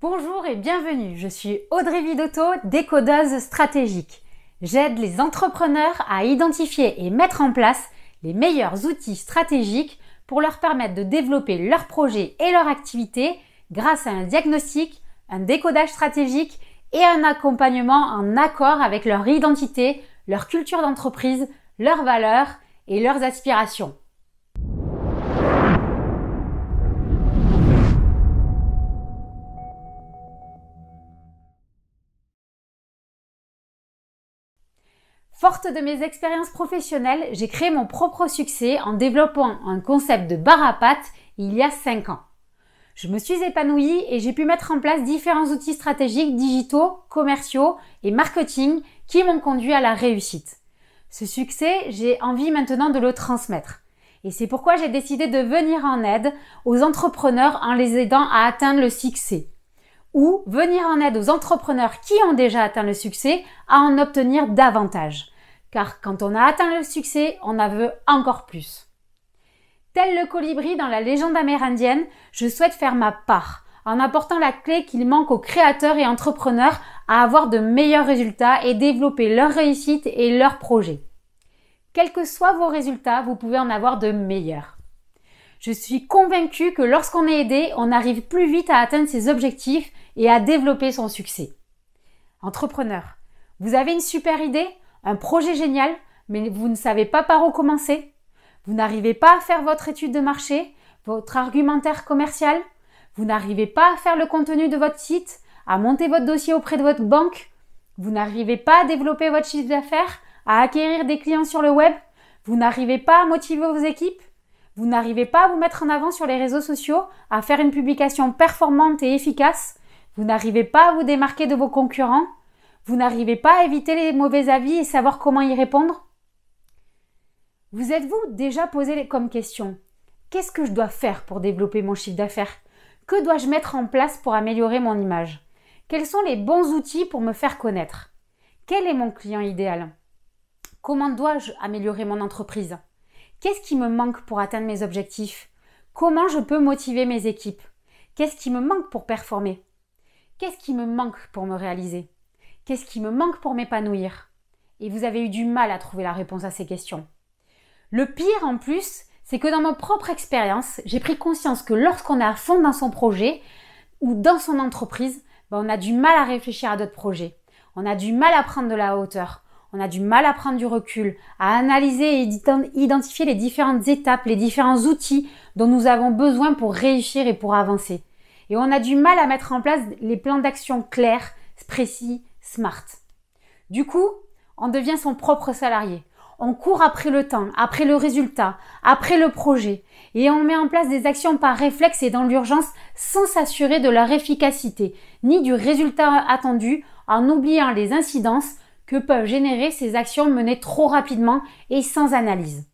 Bonjour et bienvenue, je suis Audrey Vidotto, décodeuse stratégique. J'aide les entrepreneurs à identifier et mettre en place les meilleurs outils stratégiques pour leur permettre de développer leurs projets et leur activité grâce à un diagnostic, un décodage stratégique et un accompagnement en accord avec leur identité, leur culture d'entreprise, leurs valeurs et leurs aspirations. Forte de mes expériences professionnelles, j'ai créé mon propre succès en développant un concept de bar à pâtes il y a 5 ans. Je me suis épanouie et j'ai pu mettre en place différents outils stratégiques, digitaux, commerciaux et marketing qui m'ont conduit à la réussite. Ce succès, j'ai envie maintenant de le transmettre. Et c'est pourquoi j'ai décidé de venir en aide aux entrepreneurs en les aidant à atteindre le succès. Ou venir en aide aux entrepreneurs qui ont déjà atteint le succès à en obtenir davantage. Car quand on a atteint le succès, on en veut encore plus. Tel le colibri dans la légende amérindienne, je souhaite faire ma part en apportant la clé qu'il manque aux créateurs et entrepreneurs à avoir de meilleurs résultats et développer leur réussite et leurs projets. Quels que soient vos résultats, vous pouvez en avoir de meilleurs. Je suis convaincue que lorsqu'on est aidé, on arrive plus vite à atteindre ses objectifs et à développer son succès. Entrepreneur, vous avez une super idée, un projet génial, mais vous ne savez pas par où commencer. Vous n'arrivez pas à faire votre étude de marché, votre argumentaire commercial. Vous n'arrivez pas à faire le contenu de votre site, à monter votre dossier auprès de votre banque. Vous n'arrivez pas à développer votre chiffre d'affaires, à acquérir des clients sur le web. Vous n'arrivez pas à motiver vos équipes. Vous n'arrivez pas à vous mettre en avant sur les réseaux sociaux, à faire une publication performante et efficace. Vous n'arrivez pas à vous démarquer de vos concurrents. Vous n'arrivez pas à éviter les mauvais avis et savoir comment y répondre. Vous êtes-vous déjà posé comme question? Qu'est-ce que je dois faire pour développer mon chiffre d'affaires? Que dois-je mettre en place pour améliorer mon image? Quels sont les bons outils pour me faire connaître? Quel est mon client idéal? Comment dois-je améliorer mon entreprise? Qu'est-ce qui me manque pour atteindre mes objectifs? Comment je peux motiver mes équipes? Qu'est-ce qui me manque pour performer? Qu'est-ce qui me manque pour me réaliser? Qu'est-ce qui me manque pour m'épanouir? Et vous avez eu du mal à trouver la réponse à ces questions. Le pire en plus, c'est que dans ma propre expérience, j'ai pris conscience que lorsqu'on est à fond dans son projet ou dans son entreprise, on a du mal à réfléchir à d'autres projets. On a du mal à prendre de la hauteur. On a du mal à prendre du recul, à analyser et identifier les différentes étapes, les différents outils dont nous avons besoin pour réussir et pour avancer. Et on a du mal à mettre en place les plans d'action clairs, précis, smart. Du coup, on devient son propre salarié. On court après le temps, après le résultat, après le projet. Et on met en place des actions par réflexe et dans l'urgence sans s'assurer de leur efficacité, ni du résultat attendu, en oubliant les incidences que peuvent générer ces actions menées trop rapidement et sans analyse.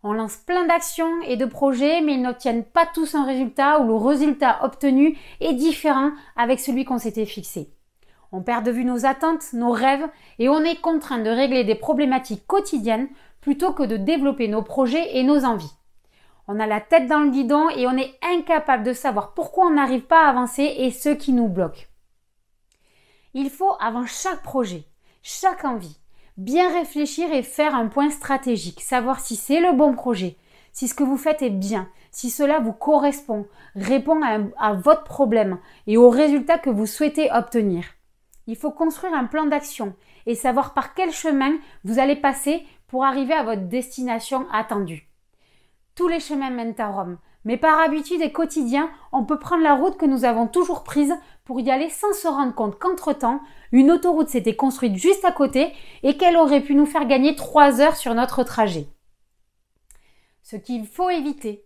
On lance plein d'actions et de projets, mais ils n'obtiennent pas tous un résultat ou le résultat obtenu est différent avec celui qu'on s'était fixé. On perd de vue nos attentes, nos rêves et on est contraint de régler des problématiques quotidiennes plutôt que de développer nos projets et nos envies. On a la tête dans le guidon et on est incapable de savoir pourquoi on n'arrive pas à avancer et ce qui nous bloque. Il faut, avant chaque projet, chaque envie, bien réfléchir et faire un point stratégique, savoir si c'est le bon projet, si ce que vous faites est bien, si cela vous correspond, répond à votre problème et aux résultats que vous souhaitez obtenir. Il faut construire un plan d'action et savoir par quel chemin vous allez passer pour arriver à votre destination attendue. Tous les chemins mènent à Rome, mais par habitude et quotidien, on peut prendre la route que nous avons toujours prise pour y aller sans se rendre compte qu'entre-temps, une autoroute s'était construite juste à côté et qu'elle aurait pu nous faire gagner 3 heures sur notre trajet. Ce qu'il faut éviter,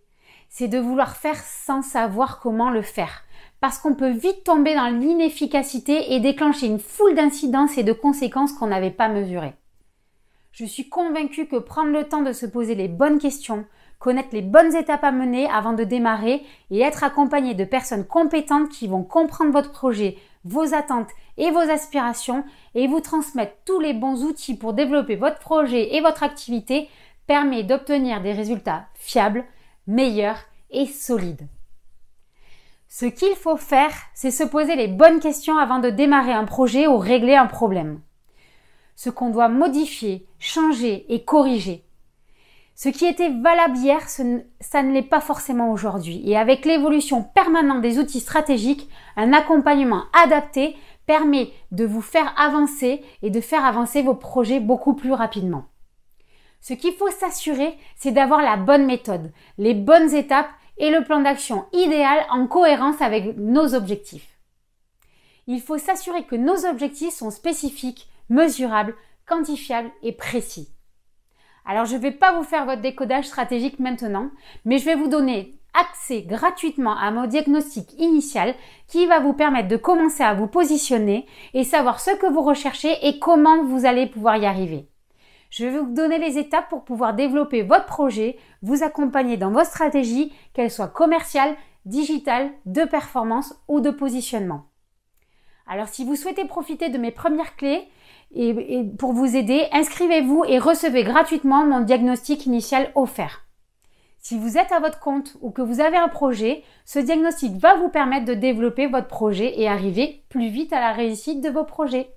c'est de vouloir faire sans savoir comment le faire, parce qu'on peut vite tomber dans l'inefficacité et déclencher une foule d'incidences et de conséquences qu'on n'avait pas mesurées. Je suis convaincue que prendre le temps de se poser les bonnes questions, connaître les bonnes étapes à mener avant de démarrer et être accompagné de personnes compétentes qui vont comprendre votre projet, vos attentes et vos aspirations et vous transmettre tous les bons outils pour développer votre projet et votre activité permet d'obtenir des résultats fiables, meilleurs et solides. Ce qu'il faut faire, c'est se poser les bonnes questions avant de démarrer un projet ou régler un problème. Ce qu'on doit modifier, changer et corriger. Ce qui était valable hier, ça ne l'est pas forcément aujourd'hui. Et avec l'évolution permanente des outils stratégiques, un accompagnement adapté permet de vous faire avancer et de faire avancer vos projets beaucoup plus rapidement. Ce qu'il faut s'assurer, c'est d'avoir la bonne méthode, les bonnes étapes et le plan d'action idéal en cohérence avec nos objectifs. Il faut s'assurer que nos objectifs sont spécifiques, mesurables, quantifiables et précis. Alors je ne vais pas vous faire votre décodage stratégique maintenant, mais je vais vous donner accès gratuitement à mon diagnostic initial qui va vous permettre de commencer à vous positionner et savoir ce que vous recherchez et comment vous allez pouvoir y arriver. Je vais vous donner les étapes pour pouvoir développer votre projet, vous accompagner dans vos stratégies, qu'elles soient commerciales, digitales, de performance ou de positionnement. Alors si vous souhaitez profiter de mes premières clés et pour vous aider, inscrivez-vous et recevez gratuitement mon diagnostic initial offert. Si vous êtes à votre compte ou que vous avez un projet, ce diagnostic va vous permettre de développer votre projet et arriver plus vite à la réussite de vos projets.